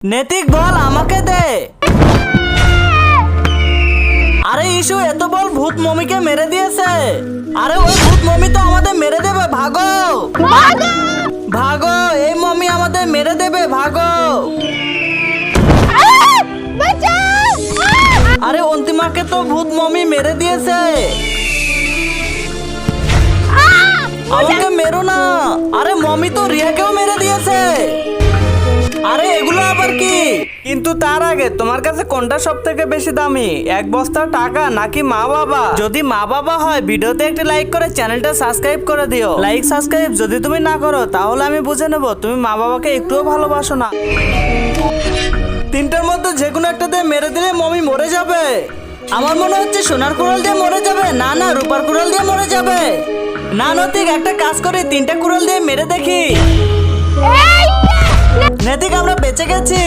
নেতিক বল আমাকে দে। আরে ইস্যু এত বল ভূত মমিকে মেরে দিয়েছে। আরে ওই ভূত মমি তো আমাদের মেরে দেবে, ভাগো ভাগো, এই মমি আমাদের মেরে দেবে, ভাগো। আরে অন্তিমাকে তো ভূত মমি মেরে দিয়েছে। আমাকে মেরো না। আরে মমি তো রিয়াকেও মেরে দিয়েছে। আরে এগুলো আবার কি? কিন্তু তার আগে তোমার কাছে কোনটা সব থেকে বেশি দামি, এক বস্তা টাকা নাকি মা বাবা? যদি মা বাবা হয় ভিডিওতে একটি লাইক করে চ্যানেলটা সাবস্ক্রাইব করে দিও। লাইক সাবস্ক্রাইব যদি তুমি না করো তাহলে আমি বুঝে নেব তুমি মা বাবাকে একটুও ভালোবাসো না। তিনটার মধ্যে যে কোনো একটা দিয়ে মেরে দিলে মমি মরে যাবে। আমার মনে হচ্ছে সোনার কুড়াল দিয়ে মরে যাবে। না না, রূপার কুড়াল দিয়ে মরে যাবে। না নতিক, একটা কাজ করি, তিনটা কুড়াল দিয়ে মেরে দেখি। নেতিক আমরা বেঁচে গেছি।